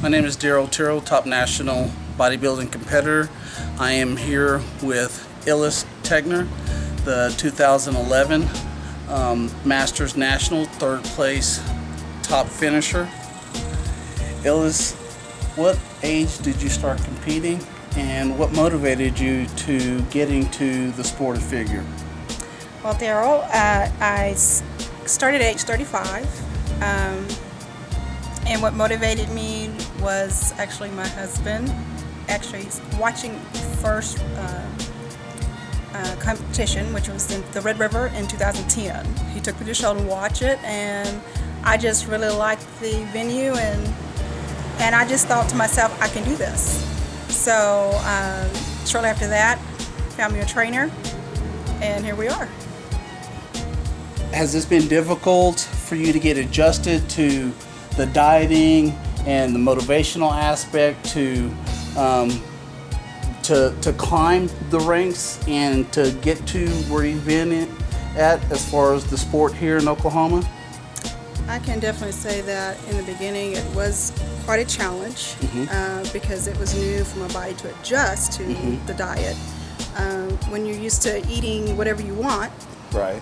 My name is DARRELL TERRELL, top national bodybuilding competitor. I am here with ILLEST TEKINER, the 2011 Masters National third place top finisher. ILLEST, what age did you start competing, and what motivated you to get into the sport of figure? Well, Darrell, I started at age 35, and what motivated me was actually my husband, actually watching the first competition, which was in the Red River in 2010. He took me to the show to watch it, and I just really liked the venue, and I just thought to myself, I can do this. So shortly after that, found me a trainer, and here we are. Has this been difficult for you to get adjusted to the dieting and the motivational aspect to climb the ranks and to get to where you've been at as far as the sport here in Oklahoma? I can definitely say that in the beginning it was quite a challenge because it was new for my body to adjust to the diet. When you're used to eating whatever you want, right?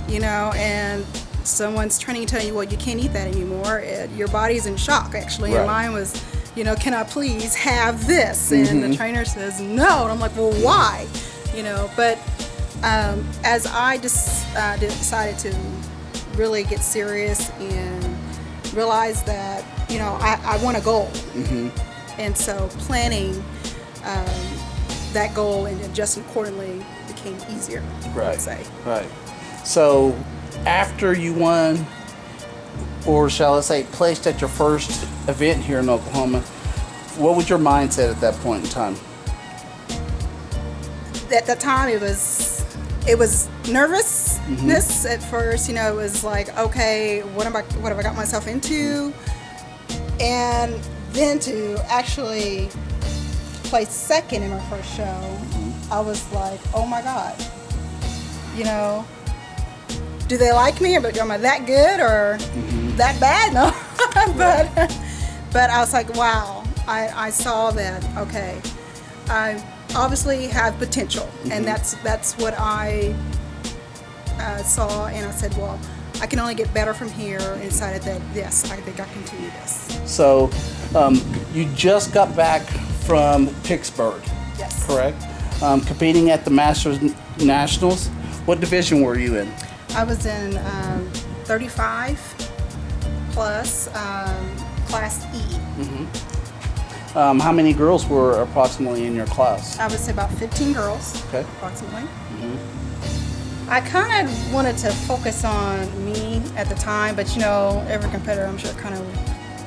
You know, and someone's trying to tell you, well, you can't eat that anymore. Your body's in shock, actually. Right. And mine was, you know, can I please have this? And the trainer says no. And I'm like, well, why? You know, but as I decided to really get serious and realize that, you know, I want a goal. And so planning that goal and adjusting accordingly became easier, I would say. Right. So after you won, or shall I say placed at your first event here in Oklahoma, what was your mindset at that point in time? At that time it was nervousness at first. You know, it was like, okay, what have I got myself into? And then to actually place second in my first show, I was like, oh my God, you know, do they like me? Am I that good or that bad? No. but I was like, wow, I saw that, okay, I obviously have potential, and that's what I saw, and I said, well, I can only get better from here, and decided that, yes, I think I can continue this. So you just got back from Pittsburgh, Yes. correct? Competing at the Masters Nationals. What division were you in? I was in 35 plus Class E. How many girls were approximately in your class? I would say about 15 girls, Okay. approximately. I kind of wanted to focus on me at the time, but you know, every competitor, I'm sure, kind of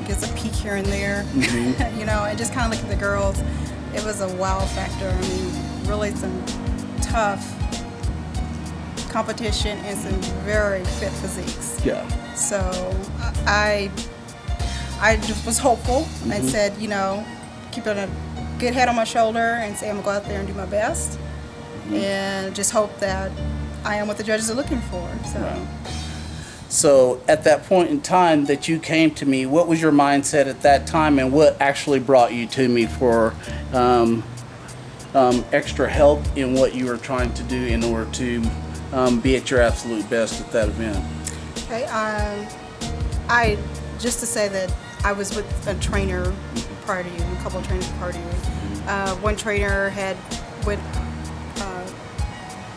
gets a peek here and there. You know, and just kind of look at the girls. It was a wow factor. I mean, really some tough competition and some very fit physiques. Yeah. So I just was hopeful and said, you know, keep a good head on my shoulder and say I'm gonna go out there and do my best, and just hope that I am what the judges are looking for. So. Right. So at that point in time that you came to me, what was your mindset at that time, and what actually brought you to me for extra help in what you were trying to do in order to be at your absolute best at that event? Okay. I just to say that I was with a trainer prior to you, a couple of trainers prior to you. One trainer went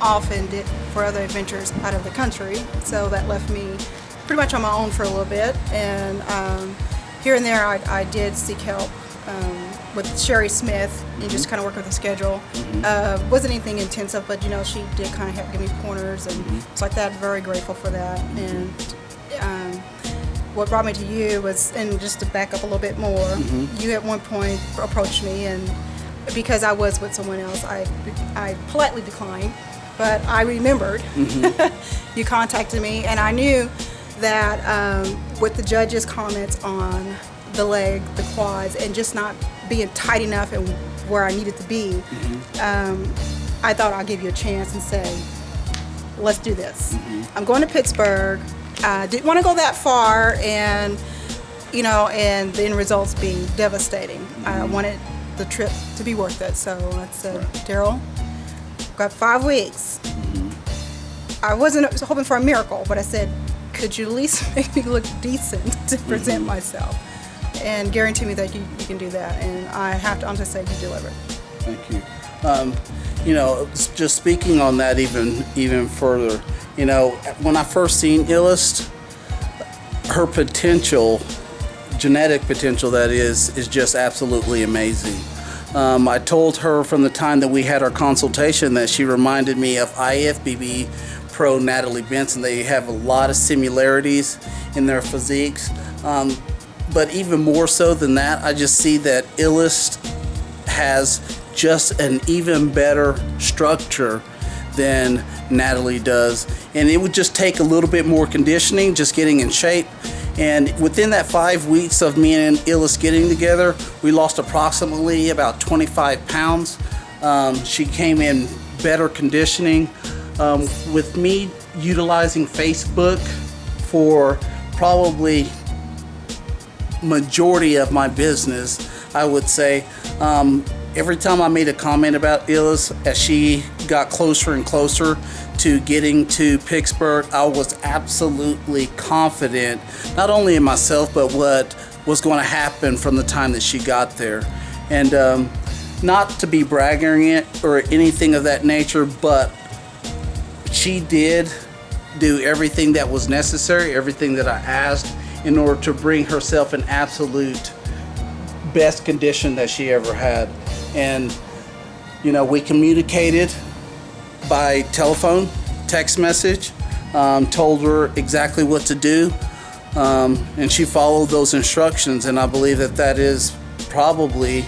off and did for other adventures out of the country, so that left me pretty much on my own for a little bit. And here and there, I did seek help with Sherry Smith and just kind of work with the schedule. Wasn't anything intensive, but you know, she did kind of help give me pointers and it's like that. Very grateful for that. And what brought me to you was, and just to back up a little bit more, you at one point approached me, and because I was with someone else, I politely declined, but I remembered you contacted me, and I knew that with the judges' comments on the leg, the quads, and just not being tight enough and where I needed to be, I thought I'll give you a chance and say, let's do this. I'm going to Pittsburgh. Didn't want to go that far, and you know, and the end results be devastating. I wanted the trip to be worth it. So I said, Darrell, got 5 weeks. I wasn't hoping for a miracle, but I said, could you at least make me look decent to present myself? And guarantee me that you can do that. And I have to honestly say you delivered. Thank you. You know, just speaking on that even further, you know, when I first seen ILLEST, her potential, genetic potential that is just absolutely amazing. I told her from the time that we had our consultation that she reminded me of IFBB pro Natalie Benson. They have a lot of similarities in their physiques. But even more so than that, I just see that ILLEST has just an even better structure than Natalie does. And it would just take a little bit more conditioning, just getting in shape. And within that 5 weeks of me and ILLEST getting together, we lost approximately about 25 pounds. She came in better conditioning. With me utilizing Facebook for probably majority of my business, I would say, every time I made a comment about ILLEST, as she got closer and closer to getting to Pittsburgh, I was absolutely confident, not only in myself, but what was going to happen from the time that she got there. And not to be bragging it or anything of that nature, but she did do everything that was necessary, everything that I asked, in order to bring herself in absolute best condition that she ever had. And you know, we communicated by telephone, text message, told her exactly what to do, and she followed those instructions. And I believe that that is probably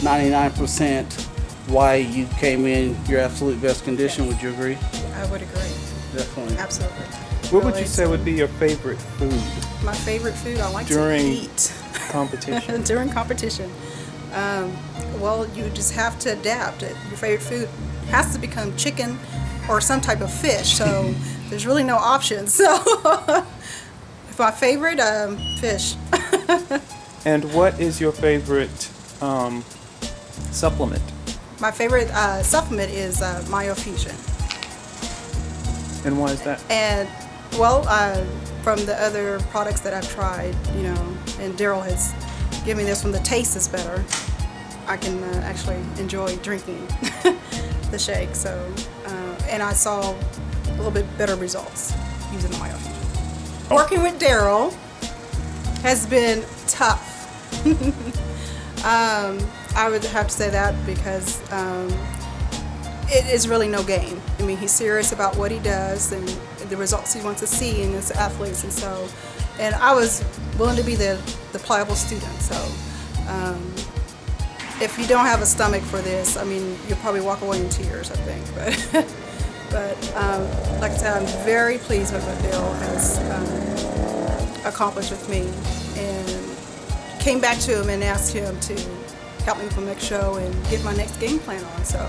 99% why you came in your absolute best condition. Would you agree? I would agree. Definitely. Absolutely. What would you say would be your favorite food My favorite food, I like during to eat. competition? During competition. Well, you just have to adapt. Your favorite food has to become chicken or some type of fish, so there's really no options. So, if my favorite, fish. And what is your favorite supplement? My favorite supplement is Myofusion. And why is that? And, well, from the other products that I've tried, you know, and Darrell has given me this one, the taste is better. I can actually enjoy drinking the shake. So, and I saw a little bit better results using the Myofusion. Working with Darrell has been tough. I would have to say that because it is really no game. I mean, he's serious about what he does and the results he wants to see in his athletes, and so, and I was willing to be the pliable student. So, if you don't have a stomach for this, I mean, you'll probably walk away in tears, I think. But like I said, I'm very pleased with what Darrell has accomplished with me, and came back to him and asked him to help me with my next show and get my next game plan on. So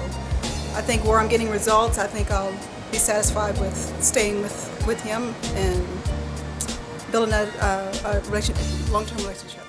I think where I'm getting results, I think I'll be satisfied with staying with him and building a long-term relationship.